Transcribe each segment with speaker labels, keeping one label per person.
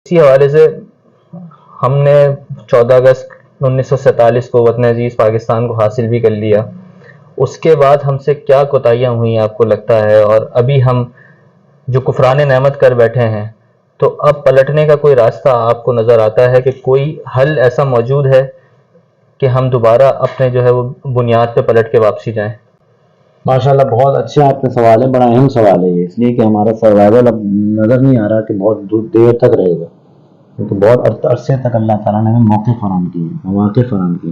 Speaker 1: اسی حوالے سے ہم نے 14 اگست 1947 کو وطن عزیز پاکستان کو حاصل بھی کر لیا. اس کے بعد ہم سے کیا کوتاہیاں ہوئیں آپ کو لگتا ہے؟ اور ابھی ہم جو کفران نعمت کر بیٹھے ہیں، تو اب پلٹنے کا کوئی راستہ آپ کو نظر آتا ہے کہ کوئی حل ایسا موجود ہے کہ ہم دوبارہ اپنے جو ہے وہ بنیاد پہ پلٹ کے واپسی جائیں؟
Speaker 2: ماشاءاللہ بہت اچھا آپ کا سوال ہے، بڑا اہم سوال ہے یہ، اس لیے کہ ہمارا سروائیول اب نظر نہیں آ رہا کہ بہت دیر تک رہے گا، کیونکہ بہت عرصے تک اللہ تعالیٰ نے ہمیں موقع فراہم کیے، مواقع فراہم کیے.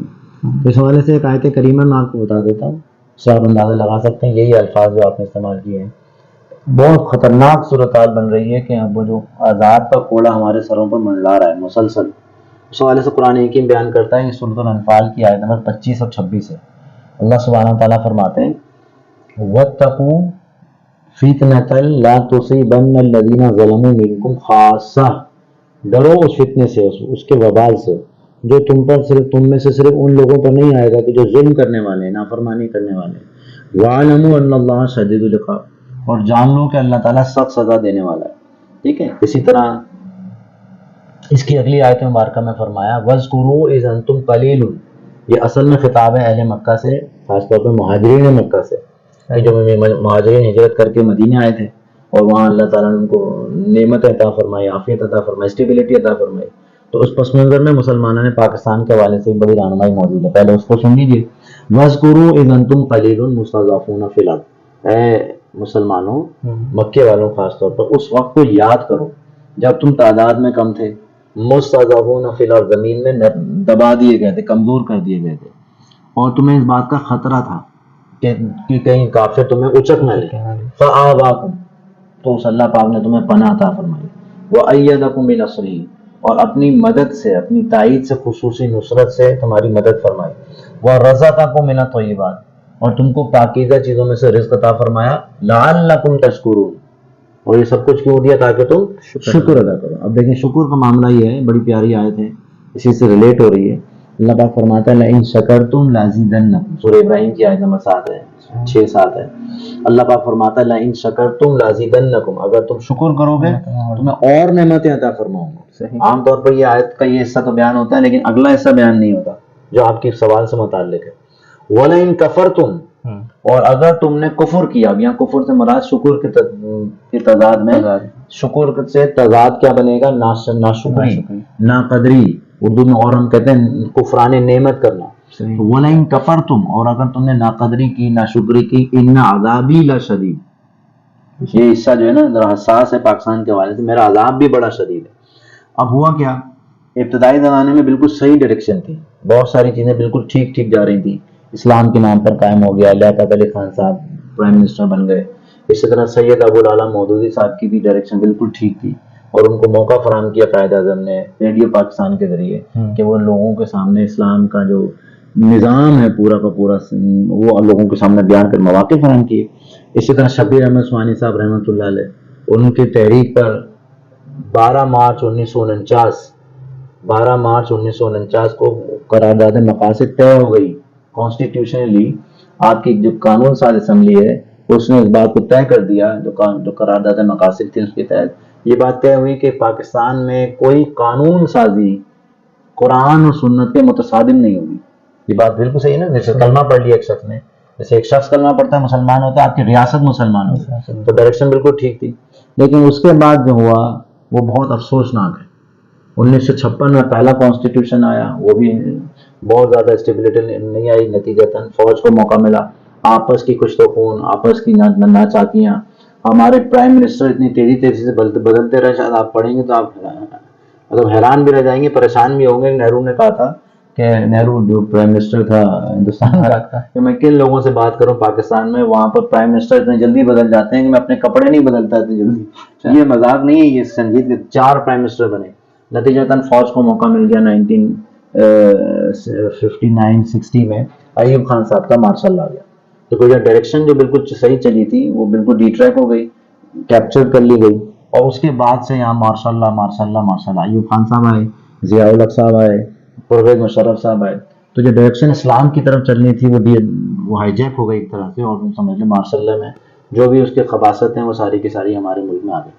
Speaker 2: اس حوالے سے ایک آیت کریمہ میں آپ کو بتا دیتا ہوں، اس سے آپ اندازہ لگا سکتے ہیں یہی الفاظ جو آپ نے استعمال کیے ہیں. بہت خطرناک صورتحال بن رہی ہے کہ اب وہ جو عذاب کا کوڑا ہمارے سروں پر منڈلا رہا ہے مسلسل، اس حوالے سے قرآن حکیم بیان کرتا ہے. یہ سورۃ الانفال کی آیت نمبر 25 اور 26 ہے. اللہ سبحانہ تعالیٰ فرماتے ہیں وَاتَّقُوا فِتْنَةً لَا تُصِيبَنَّ الَّذِينَ ظَلَمُوا مِنكُمْ خَاصَّةً، ڈرو اس فتنے سے، اس کے وبال سے جو تم میں سے صرف ان لوگوں پر نہیں آئے گا کہ جو ظلم کرنے والے ہیں، نافرمانی کرنے والے ہیں. وَاعْلَمُوا أَنَّ اللَّهَ شَدِيدُ الْعِقَابِ، اور جان لو کہ اللہ تعالیٰ سخت سزا دینے والا ہے. ٹھیک ہے. اسی طرح اس کی اگلی آیت مبارکہ میں فرمایا وَاذْكُرُوا إِذْ أَنْتُمْ قَلِيلٌ، یہ اصل میں خطاب ہے اہل مکہ سے، خاص طور پہ مہاجرین مکہ سے، جو مہاجرین ہجرت کر کے مدینے آئے تھے اور وہاں اللہ تعالیٰ نے ان کو نعمت عطا فرمائی، عافیت عطا فرمائی، اسٹیبلٹی عطا فرمائی. تو اس پس منظر میں مسلمانوں نے پاکستان کے حوالے سے بڑی رہنمائی موجود ہے، پہلے اس کو سن لیجیے. وَاذْكُرُوا إِذْ أَنْتُمْ قَلِيلٌ مُسْتَضْعَفُونَ فِي الْأَرْضِ، اے مسلمانوں، مکے والوں خاص طور پر اس وقت کو یاد کرو جب تم تعداد میں کم تھے. مستضعفون فی الارض، زمین میں دبا دیے گئے تھے، کمزور کر دیے گئے تھے، اور تمہیں اس بات کا خطرہ تھا کہ کہیں کافر تمہیں اچک نہ لے. فآواکم، تو اس اللہ پاک نے تمہیں پناہ عطا فرمائی. وأیدکم بنصرہ، اور اپنی مدد سے، اپنی تائید سے، خصوصی نصرت سے تمہاری مدد فرمائی. ورزقکم من الطیبات، اور تم کو پاکیزہ چیزوں میں سے رزق عطا فرمایا. لعلکم تشکرون، اور یہ سب کچھ کیوں دیا؟ تاکہ تم شکر ادا کرو. اب دیکھیں شکر کا معاملہ یہ ہے، بڑی پیاری آیت ہے، اسی سے ریلیٹ ہو رہی ہے. اللہ پاک فرماتا ہے لئن شکرتم لازیدنکم، سورہ ابراہیم کی آیت نمبر 7 ہے، 6-7 ہے. اللہ پاک فرماتا ہے لئن شکرتم لازیدنکم، اگر تم شکر کرو گے تمہیں اور نعمتیں عطا فرماؤں گا. عام طور پر یہ آیت کا یہ حصہ تو بیان ہوتا ہے، لیکن اگلا حصہ بیان نہیں ہوتا جو آپ کے سوال سے متعلق ہے. وَلَئِن كَفَرْتُمْ، اور اگر تم نے کفر کیا. اب یہاں کفر سے مراد شکر کی تضاد میں، شکر سے تضاد کیا بنے گا؟ ناشکری، ناقدری، اردو میں اور ہم کہتے ہیں کفران نعمت کرنا. وَلَئِن كَفَرْتُمْ، اور اگر تم نے ناقدری کی، ناشکری کی، إِنَّ عَذَابِي لَشَدِيدٌ، یہ حصہ جو ہے نا ذرا حساس ہے پاکستان کے حوالے سے، میرا عذاب بھی بڑا شدید ہے. اب ہوا کیا؟ ابتدائی زمانے میں بالکل صحیح ڈائریکشن تھی، بہت ساری چیزیں بالکل ٹھیک جا رہی تھیں. اسلام کے نام پر قائم ہو گیا، لیاقت علی خان صاحب پرائم منسٹر بن گئے. اسی طرح سید ابو العلا مودودی صاحب کی بھی ڈائریکشن بالکل ٹھیک تھی، اور ان کو موقع فراہم کیا قائد اعظم نے ریڈیو پاکستان کے ذریعے کہ وہ لوگوں کے سامنے اسلام کا جو نظام ہے پورا کا پورا وہ لوگوں کے سامنے بیان کر مواقع فراہم کیے. اسی طرح شبیر احمد عثمانی صاحب رحمۃ اللہ علیہ، ان کی تحریک پر 12 مارچ 1949 کو قرارداد مقاصد طے ہو گئی. کانسٹیٹیوشنلی آپ کی جو قانون ساز اسمبلی ہے اس نے اس بات کو طے کر دیا، جو قرارداد مقاصد تھی اس کے تحت یہ بات طے ہوئی کہ پاکستان میں کوئی قانون سازی قرآن اور سنت کے متصادم نہیں ہوگی. یہ بات بالکل صحیح ہے نا. جیسے کلمہ پڑھ لیا ایک شخص نے، جیسے ایک شخص کلمہ پڑھتا ہے مسلمان ہوتا ہے، آپ کی ریاست مسلمان ہوتی ہے، تو ڈائریکشن بالکل ٹھیک تھی. لیکن اس کے بعد جو ہوا وہ بہت افسوسناک ہے. 1956 میں پہلا کانسٹیٹیوشن آیا، وہ بھی بہت زیادہ اسٹیبلٹی نہیں آئی. نتیجتاً فوج کو موقع ملا، آپس کی کچھ تو خون، آپس کی ناچاکیاں. ہمارے پرائم منسٹر اتنی تیزی سے بدلتے رہے، شاید آپ پڑھیں گے تو آپ مطلب حیران بھی رہ جائیں گے، پریشان بھی ہوں گے. نہرو نے کہا تھا کہ نہرو جو پرائم منسٹر تھا ہندوستان کا، کہ میں کن لوگوں سے بات کروں پاکستان میں، وہاں پر پرائم منسٹر اتنے جلدی بدل جاتے ہیں کہ میں اپنے کپڑے نہیں بدلتا اتنی جلدی. یہ مذاق نہیں ہے، یہ سنجید کے 4 پرائم منسٹر بنے. نتیجتاً فوج کو موقع مل گیا 1959-60 میں ایوب خان صاحب کا مارشل آ گیا. تو کوئی ڈائریکشن جو بالکل صحیح چلی تھی وہ بالکل ڈی ٹریک ہو گئی، کیپچر کر لی گئی. اور اس کے بعد سے یہاں ماشاء اللہ ایوب خان صاحب آئے، ضیاء الحق صاحب آئے، پرویز مشرف صاحب آئے. تو جو ڈائریکشن اسلام کی طرف چلنی تھی وہ ہائی جیک ہو گئی ایک طرح سے. اور سمجھ لیں ماشاء اللہ میں جو بھی اس کے خباثت ہیں وہ ساری کی ساری ہمارے ملک میں آ گئی.